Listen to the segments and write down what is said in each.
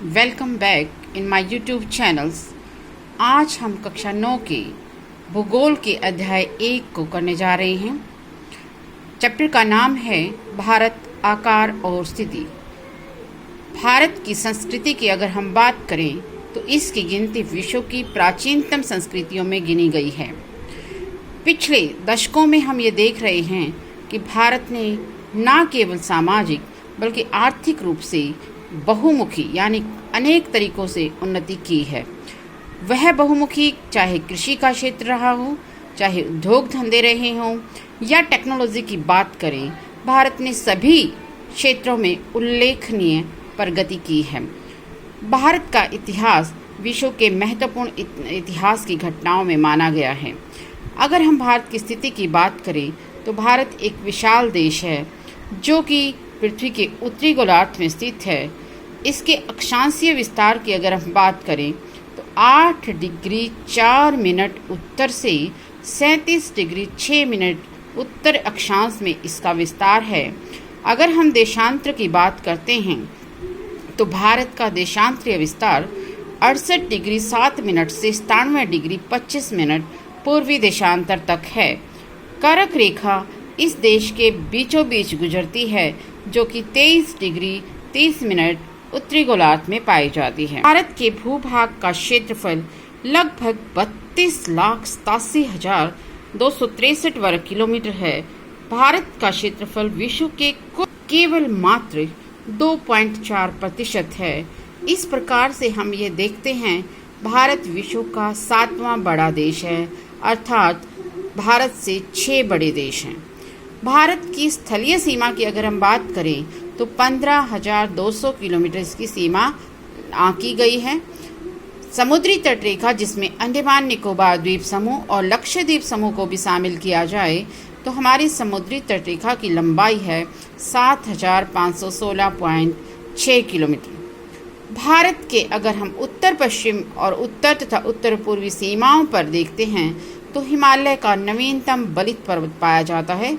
Welcome back in my YouTube channels. आज हम कक्षा 9 के भूगोल के अध्याय 1 को करने जा रहे हैं। चैप्टर का नाम है भारत, आकार और स्थिति। भारत की संस्कृति की अगर हम बात करें तो इसकी गिनती विश्व की प्राचीनतम संस्कृतियों में गिनी गई है। पिछले दशकों में हम ये देख रहे हैं कि भारत ने न केवल सामाजिक बल्कि आर्थिक रूप से बहुमुखी यानी अनेक तरीकों से उन्नति की है। वह बहुमुखी चाहे कृषि का क्षेत्र रहा हो, चाहे उद्योग धंधे रहे हों या टेक्नोलॉजी की बात करें, भारत ने सभी क्षेत्रों में उल्लेखनीय प्रगति की है। भारत का इतिहास विश्व के महत्वपूर्ण इतिहास की घटनाओं में माना गया है। अगर हम भारत की स्थिति की बात करें तो भारत एक विशाल देश है जो कि पृथ्वी के उत्तरी गोलार्ध में स्थित है। इसके अक्षांशीय विस्तार की अगर हम बात करें तो 8 डिग्री 4 मिनट उत्तर से 37 डिग्री 6 मिनट उत्तर अक्षांश में इसका विस्तार है। अगर हम देशांतर की बात करते हैं तो भारत का देशांतरीय विस्तार 68 डिग्री 7 मिनट से 97 डिग्री 25 मिनट पूर्वी देशांतर तक है। कर्क रेखा इस देश के बीचों बीच गुजरती है जो कि 23 डिग्री 30 मिनट उत्तरी गोलार्ध में पाई जाती है। भारत के भूभाग का क्षेत्रफल लगभग 32,87,263 वर्ग किलोमीटर है। भारत का क्षेत्रफल विश्व के केवल मात्र 2.4% है। इस प्रकार से हम ये देखते हैं भारत विश्व का 7वां बड़ा देश है, अर्थात भारत से 6 बड़े देश हैं। भारत की स्थलीय सीमा की अगर हम बात करें तो 15,200 किलोमीटर इसकी सीमा आंकी गई है। समुद्री तटरेखा जिसमें अंडमान निकोबार द्वीप समूह और लक्षद्वीप समूह को भी शामिल किया जाए तो हमारी समुद्री तटरेखा की लंबाई है 7,516.6 किलोमीटर। भारत के अगर हम उत्तर पश्चिम और उत्तर तथा उत्तर पूर्वी सीमाओं पर देखते हैं तो हिमालय का नवीनतम बलित पर्वत पाया जाता है।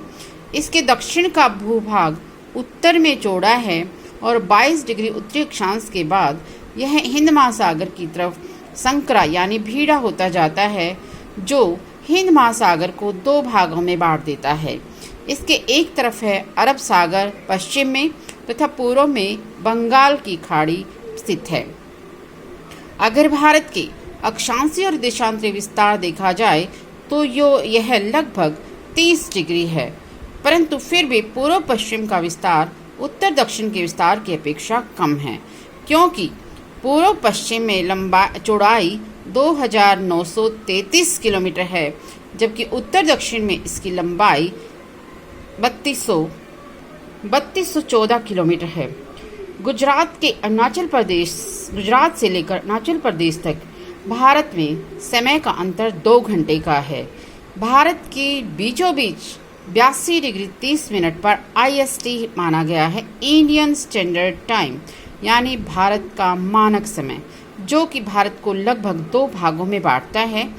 इसके दक्षिण का भूभाग उत्तर में चौड़ा है और 22 डिग्री उत्तरी अक्षांश के बाद यह हिंद महासागर की तरफ संकरा यानी भीड़ा होता जाता है, जो हिंद महासागर को 2 भागों में बांट देता है। इसके एक तरफ है अरब सागर पश्चिम में तथा पूर्व में बंगाल की खाड़ी स्थित है। अगर भारत के अक्षांशीय और देशांतरीय विस्तार देखा जाए तो यह लगभग 30 डिग्री है, परंतु फिर भी पूर्व पश्चिम का विस्तार उत्तर दक्षिण के विस्तार की अपेक्षा कम है, क्योंकि पूर्व पश्चिम में चौड़ाई 2,933 किलोमीटर है, जबकि उत्तर दक्षिण में इसकी लंबाई 3214 किलोमीटर है। गुजरात से लेकर अरुणाचल प्रदेश तक भारत में समय का अंतर 2 घंटे का है। भारत के बीचों बीच 82 डिग्री 30 मिनट पर IST माना गया है, इंडियन स्टैंडर्ड टाइम, यानी भारत का मानक समय, जो कि भारत को लगभग 2 भागों में बांटता है।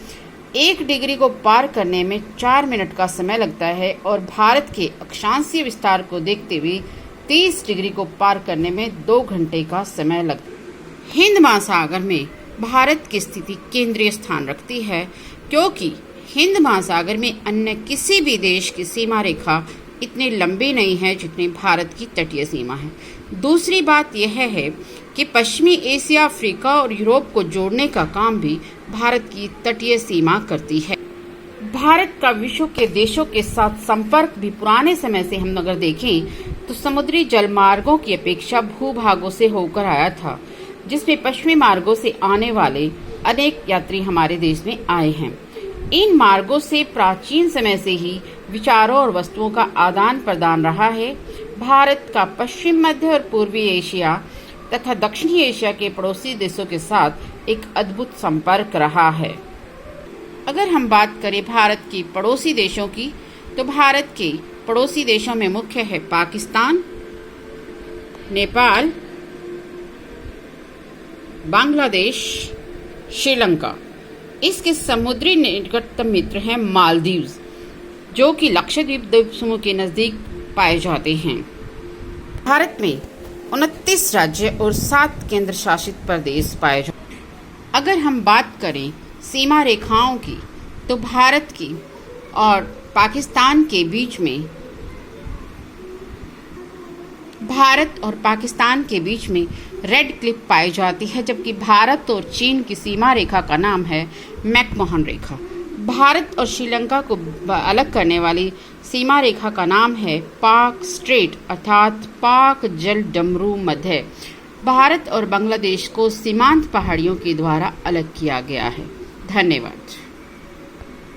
1 डिग्री को पार करने में 4 मिनट का समय लगता है और भारत के अक्षांशीय विस्तार को देखते हुए 30 डिग्री को पार करने में 2 घंटे का समय लगता है। हिंद महासागर में भारत की स्थिति केंद्रीय स्थान रखती है, क्योंकि हिंद महासागर में अन्य किसी भी देश की सीमा रेखा इतनी लंबी नहीं है जितनी भारत की तटीय सीमा है। दूसरी बात यह है कि पश्चिमी एशिया, अफ्रीका और यूरोप को जोड़ने का काम भी भारत की तटीय सीमा करती है। भारत का विश्व के देशों के साथ संपर्क भी पुराने समय से हम अगर देखें तो समुद्री जलमार्गों की अपेक्षा भूभागों से होकर आया था, जिसमें पश्चिमी मार्गों से आने वाले अनेक यात्री हमारे देश में आए हैं। इन मार्गों से प्राचीन समय से ही विचारों और वस्तुओं का आदान प्रदान रहा है। भारत का पश्चिम, मध्य और पूर्वी एशिया तथा दक्षिणी एशिया के पड़ोसी देशों के साथ एक अद्भुत संपर्क रहा है। अगर हम बात करें भारत के पड़ोसी देशों की तो भारत के पड़ोसी देशों में मुख्य है पाकिस्तान, नेपाल, बांग्लादेश, श्रीलंका। इसके समुद्री निकटतम मित्र हैं मालदीव, जो कि लक्षद्वीप द्वीप समूह के नजदीक पाए जाते हैं। भारत में 29 राज्य और 7 केंद्र शासित प्रदेश पाए जाते हैं। अगर हम बात करें सीमा रेखाओं की, तो भारत की और पाकिस्तान के बीच में रेड क्लिफ पाई जाती है, जबकि भारत और चीन की सीमा रेखा का नाम है मैकमोहन रेखा। भारत और श्रीलंका को अलग करने वाली सीमा रेखा का नाम है पाक स्ट्रेट अर्थात पाक जल डमरू मध्य। भारत और बांग्लादेश को सीमांत पहाड़ियों के द्वारा अलग किया गया है। धन्यवाद।